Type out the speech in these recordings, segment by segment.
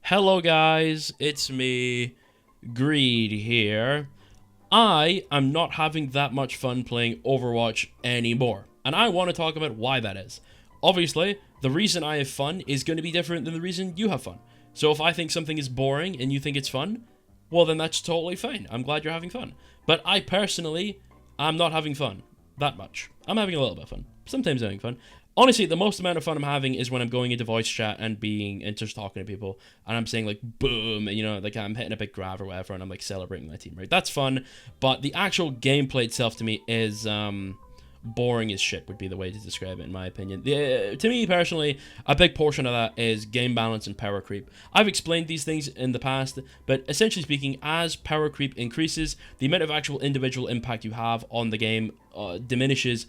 Hello guys, it's me, Greed here. I am not having that much fun playing Overwatch anymore, and I want to talk about why that is. Obviously, the reason I have fun is going to be different than the reason you have fun. So if I think something is boring and you think it's fun, well then that's totally fine. I'm glad you're having fun. But I personally, I'm not having fun that much. I'm having a little bit of fun. Sometimes I'm having fun. Honestly, the most amount of fun I'm having is when I'm going into voice chat and just talking to people, and I'm saying like boom, and like I'm hitting a big grab or whatever, and I'm like celebrating my team, right? That's fun, but the actual gameplay itself to me is boring as shit would be the way to describe it in my opinion. To me personally, a big portion of that is game balance and power creep. I've explained these things in the past, but essentially speaking, as power creep increases, the amount of actual individual impact you have on the game diminishes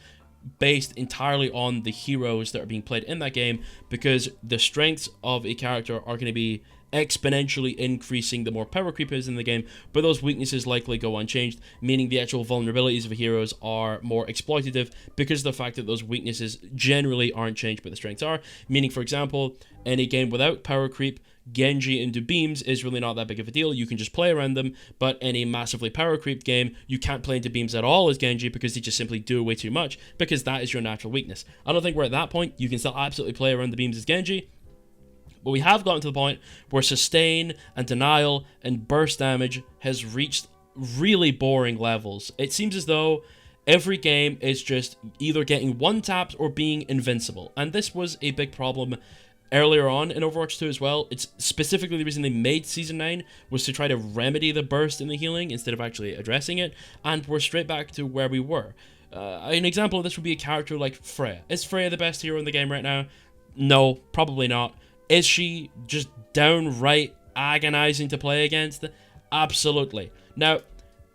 based entirely on the heroes that are being played in that game, because the strengths of a character are going to be exponentially increasing the more power creep is in the game, but those weaknesses likely go unchanged, meaning the actual vulnerabilities of heroes are more exploitative because of the fact that those weaknesses generally aren't changed but the strengths are. Meaning, for example, in a game without power creep, Genji into beams is really not that big of a deal. You can just play around them, but in a massively power creep game, you can't play into beams at all as Genji because they just simply do way too much, because that is your natural weakness. I don't think we're at that point. You can still absolutely play around the beams as Genji, but we have gotten to the point where sustain and denial and burst damage has reached really boring levels. It seems as though every game is just either getting one-tapped or being invincible, and this was a big problem earlier on in Overwatch 2 as well. It's specifically the reason they made Season 9 was to try to remedy the burst in the healing instead of actually addressing it, and we're straight back to where we were. An example of this would be a character like Freya. Is Freya the best hero in the game right now? No, probably not. Is she just downright agonizing to play against? Absolutely. Now,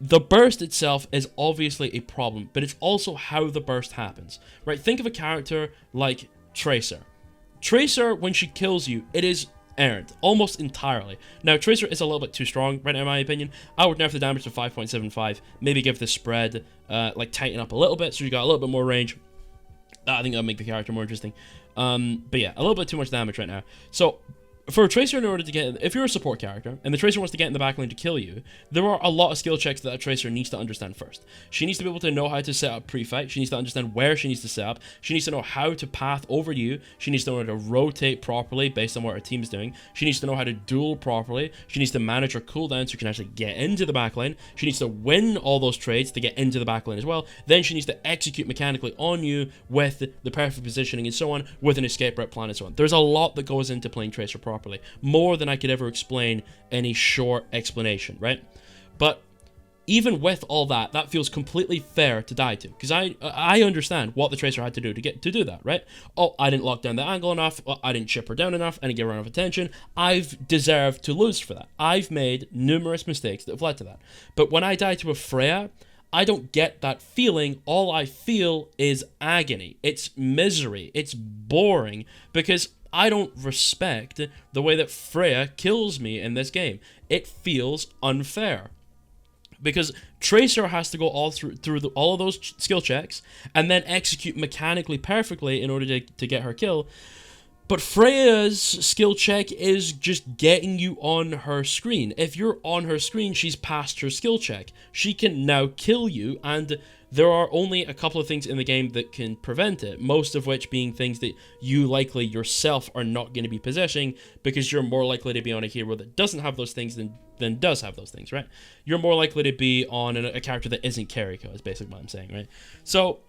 the burst itself is obviously a problem, but it's also how the burst happens, right? Think of a character like Tracer. Tracer, when she kills you, it is earned, almost entirely. Now, Tracer is a little bit too strong right now, in my opinion. I would nerf the damage to 5.75, maybe give the spread, tighten up a little bit, so you got a little bit more range. I think that'll make the character more interesting. But yeah, a little bit too much damage right now. So, for a Tracer, in order to get, if you're a support character, and the Tracer wants to get in the backline to kill you, there are a lot of skill checks that a Tracer needs to understand first. She needs to be able to know how to set up pre-fight, she needs to understand where she needs to set up, she needs to know how to path over you, she needs to know how to rotate properly based on what her team's doing, she needs to know how to duel properly, she needs to manage her cooldown so she can actually get into the backline, she needs to win all those trades to get into the backline as well, then she needs to execute mechanically on you with the perfect positioning and so on, with an escape route plan and so on. There's a lot that goes into playing Tracer properly. More than I could ever explain in a short explanation, right? But even with all that, that feels completely fair to die to, because I understand what the Tracer had to do to do that, right? Oh, I didn't lock down the angle enough, I didn't chip her down enough, I didn't give her enough attention. I've deserved to lose for that. I've made numerous mistakes that have led to that. But when I die to a Freya, I don't get that feeling. All I feel is agony. It's misery. It's boring, because I don't respect the way that Freya kills me in this game. It feels unfair, because Tracer has to go all through all of those skill checks and then execute mechanically perfectly in order to get her kill. But Freya's skill check is just getting you on her screen. If you're on her screen, she's passed her skill check. She can now kill you, and there are only a couple of things in the game that can prevent it, most of which being things that you likely yourself are not going to be possessing, because you're more likely to be on a hero that doesn't have those things than does have those things, right? You're more likely to be on a character that isn't Kiriko, is basically what I'm saying, right? So,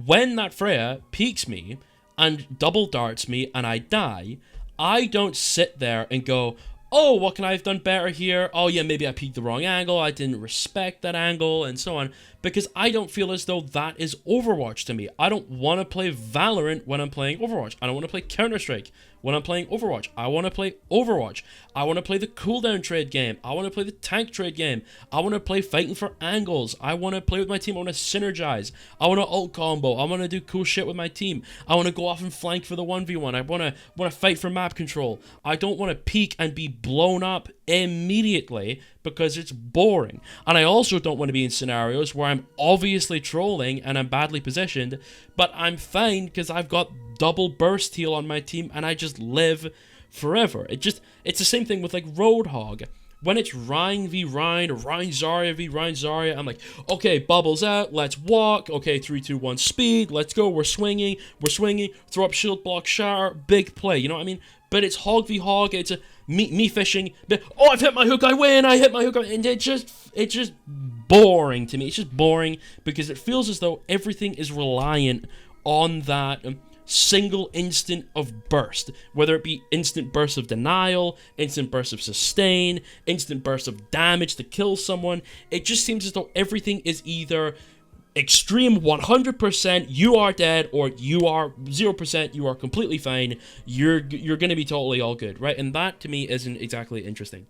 when that Freya peeks me and double darts me and I die, I don't sit there and go, oh, what can I have done better here? Oh yeah, maybe I peeked the wrong angle, I didn't respect that angle, and so on, because I don't feel as though that is Overwatch to me. I don't want to play Valorant when I'm playing Overwatch. I don't want to play Counter-Strike when I'm playing Overwatch. I want to play Overwatch. I want to play the cooldown trade game. I want to play the tank trade game. I want to play fighting for angles. I want to play with my team. I want to synergize. I want to ult combo. I want to do cool shit with my team. I want to go off and flank for the 1v1. I want to fight for map control. I don't want to peek and be blown up immediately because it's boring. And I also don't want to be in scenarios where I'm obviously trolling and I'm badly positioned, but I'm fine because I've got double burst heal on my team and I just live forever. It's the same thing with like Roadhog. When it's Ryan v Ryan or Ryan Zarya v Ryan Zarya, I'm like, okay, bubbles out, let's walk. Okay, 3, 2, 1, speed, let's go. We're swinging, throw up shield block, shower, big play. You know what I mean? But it's Hog v Hog. It's a me fishing. Oh, I've hit my hook, I win. I hit my hook, and it's just boring to me. It's just boring because it feels as though everything is reliant on that single instant of burst, whether it be instant burst of denial, instant burst of sustain, instant burst of damage to kill someone. It just seems as though everything is either extreme 100%, you are dead, or you are 0%, you are completely fine, you're gonna be totally all good, right? And that to me isn't exactly interesting.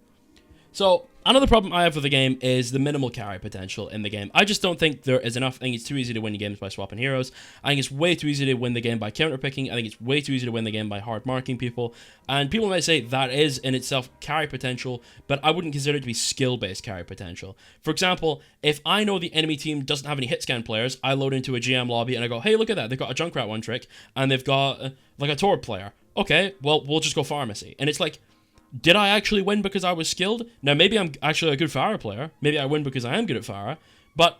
So, another problem I have with the game is the minimal carry potential in the game. I just don't think there is enough. I think it's too easy to win games by swapping heroes. I think it's way too easy to win the game by counterpicking. I think it's way too easy to win the game by hard marking people. And people might say that is in itself carry potential, but I wouldn't consider it to be skill-based carry potential. For example, if I know the enemy team doesn't have any hit scan players, I load into a GM lobby and I go, hey, look at that, they've got a Junkrat one trick, and they've got like a Torb player. Okay, well, we'll just go pharmacy. And it's like, did I actually win because I was skilled? Now, maybe I'm actually a good Pharah player. Maybe I win because I am good at Pharah. But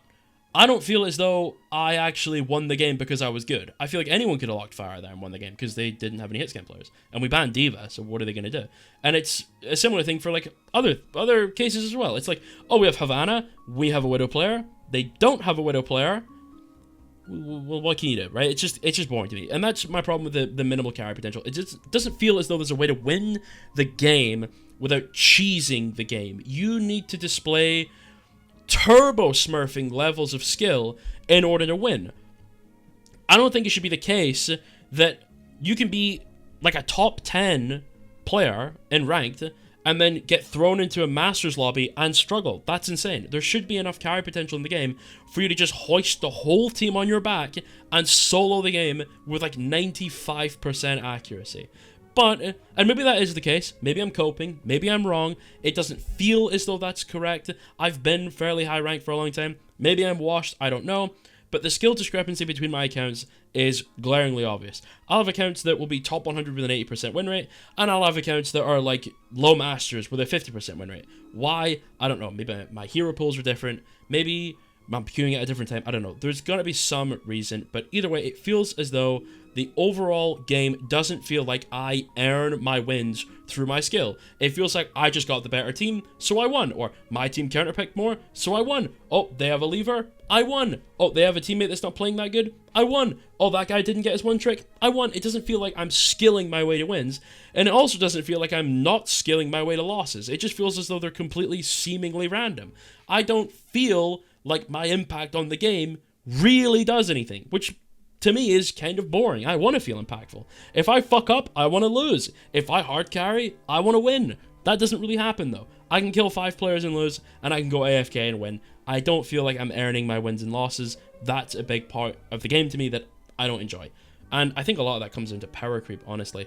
I don't feel as though I actually won the game because I was good. I feel like anyone could have locked Pharah there and won the game because they didn't have any hit scan players. And we banned D.Va, so what are they going to do? And it's a similar thing for like other cases as well. It's like, oh, we have Havana, we have a Widow player. They don't have a Widow player. Well, what can you do, right? It's just boring to me. And that's my problem with the minimal carry potential. It just doesn't feel as though there's a way to win the game without cheesing the game. You need to display turbo smurfing levels of skill in order to win. I don't think it should be the case that you can be like a top 10 player in ranked and then get thrown into a Masters lobby and struggle. That's insane. There should be enough carry potential in the game for you to just hoist the whole team on your back and solo the game with like 95% accuracy. But, and maybe that is the case, maybe I'm coping, maybe I'm wrong, it doesn't feel as though that's correct. I've been fairly high ranked for a long time, maybe I'm washed, I don't know. But the skill discrepancy between my accounts is glaringly obvious. I'll have accounts that will be top 100 with an 80% win rate, and I'll have accounts that are like low masters with a 50% win rate. Why? I don't know. Maybe my hero pools are different. Maybe I'm queuing at a different time. I don't know. There's gonna be some reason, but either way, it feels as though the overall game doesn't feel like I earn my wins through my skill. It feels like I just got the better team, so I won. Or my team counterpicked more, so I won. Oh, they have a lever, I won. Oh, they have a teammate that's not playing that good, I won. Oh, that guy didn't get his one trick, I won. It doesn't feel like I'm skilling my way to wins. And it also doesn't feel like I'm not skilling my way to losses. It just feels as though they're completely seemingly random. I don't feel like my impact on the game really does anything, which to me is kind of boring. I want to feel impactful. If I fuck up, I want to lose. If I hard carry, I want to win. That doesn't really happen though. I can kill 5 players and lose, and I can go AFK and win. I don't feel like I'm earning my wins and losses. That's a big part of the game to me that I don't enjoy. And I think a lot of that comes into power creep, honestly.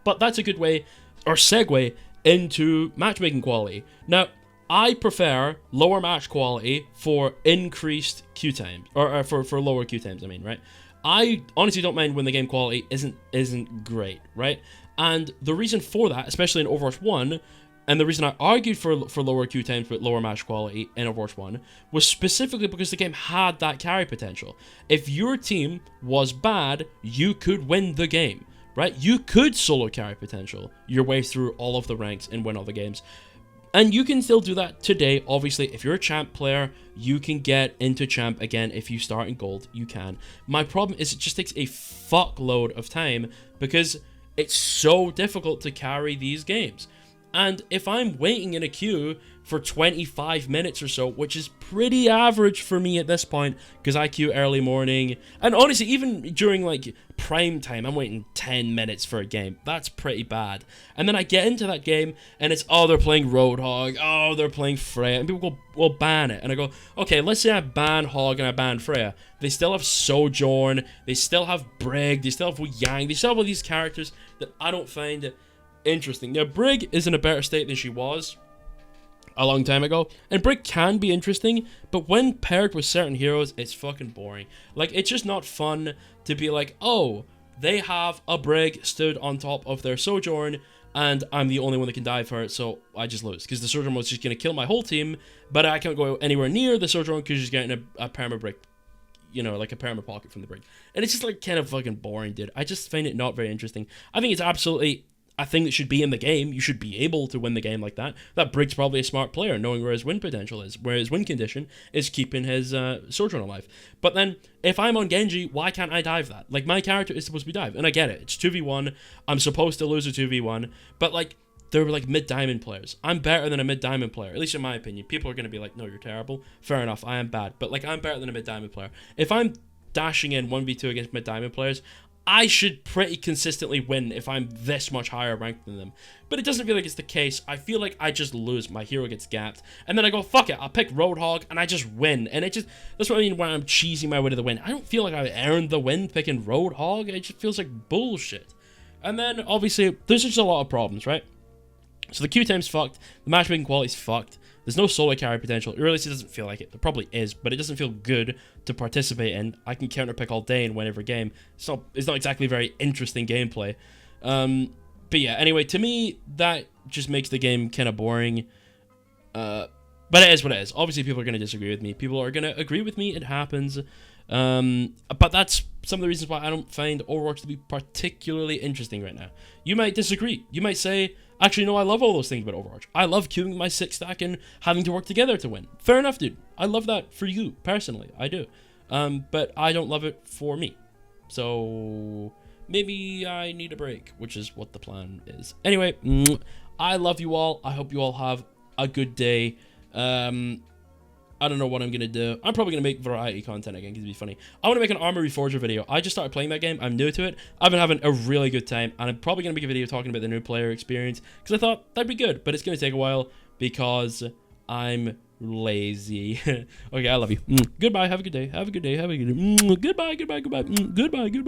But that's a good way, or segue, into matchmaking quality. Now, I prefer lower match quality for increased queue times, or for lower queue times, I mean, right? I honestly don't mind when the game quality isn't great, right? And the reason for that, especially in Overwatch 1, and the reason I argued for lower queue times but lower match quality in Overwatch 1, was specifically because the game had that carry potential. If your team was bad, you could win the game, right? You could solo carry potential your way through all of the ranks and win all the games. And you can still do that today. Obviously, if you're a champ player, you can get into champ again. If you start in gold, you can. My problem is it just takes a fuckload of time because it's so difficult to carry these games. And if I'm waiting in a queue for 25 minutes or so, which is pretty average for me at this point, because I queue early morning, and honestly, even during like prime time, I'm waiting 10 minutes for a game. That's pretty bad. And then I get into that game, and it's, oh, they're playing Roadhog, oh, they're playing Freya, and people go, well, ban it. And I go, okay, let's say I ban Hog and I ban Freya. They still have Sojourn, they still have Brig, they still have Wu Yang, they still have all these characters that I don't find interesting. Now, Brig is in a better state than she was a long time ago, and Brig can be interesting, but when paired with certain heroes, it's fucking boring. Like, it's just not fun to be like, oh, they have a brig stood on top of their Sojourn, and I'm the only one that can dive for it, so I just lose. Because the Sojourn was just going to kill my whole team, but I can't go anywhere near the Sojourn because she's getting a perma brick, you know, like a perma pocket from the brig. And it's just like kind of fucking boring, dude. I just find it not very interesting. I think it's absolutely a thing that should be in the game. You should be able to win the game like that. That Brig's probably a smart player, knowing where his win potential is, where his win condition is keeping his Sojourn alive. But then, if I'm on Genji, why can't I dive that? Like, my character is supposed to be dive, and I get it. It's 2v1. I'm supposed to lose a 2v1, but like, they're like mid-diamond players. I'm better than a mid-diamond player, at least in my opinion. People are going to be like, no, you're terrible. Fair enough, I am bad. But like, I'm better than a mid-diamond player. If I'm dashing in 1v2 against mid-diamond players, I should pretty consistently win if I'm this much higher ranked than them. But it doesn't feel like it's the case. I feel like I just lose. My hero gets gapped. And then I go, fuck it, I'll pick Roadhog, and I just win. And it just, that's what I mean when I'm cheesing my way to the win. I don't feel like I earned the win picking Roadhog. It just feels like bullshit. And then, obviously, there's just a lot of problems, right? So the Q time's fucked. The matchmaking quality's fucked. There's no solo carry potential. It really doesn't feel like it. There probably is, but it doesn't feel good to participate in. I can counterpick all day and win every game. It's not exactly very interesting gameplay. But yeah, anyway, to me, that just makes the game kind of boring. But it is what it is. Obviously, people are going to disagree with me. People are going to agree with me. It happens. But that's some of the reasons why I don't find Overwatch to be particularly interesting right now. You might disagree. You might say, actually, no, I love all those things about Overwatch. I love queuing my 6-stack and having to work together to win. Fair enough, dude. I love that for you, personally. I do. But I don't love it for me. So maybe I need a break, which is what the plan is. Anyway, I love you all. I hope you all have a good day. I don't know what I'm going to do. I'm probably going to make variety content again because it'd be funny. I want to make an Armor Reforger video. I just started playing that game. I'm new to it. I've been having a really good time. And I'm probably going to make a video talking about the new player experience because I thought that'd be good. But it's going to take a while because I'm lazy. Okay, I love you. Goodbye. Have a good day. Have a good day. Have a good day. Goodbye. Goodbye. Goodbye. Goodbye. Goodbye.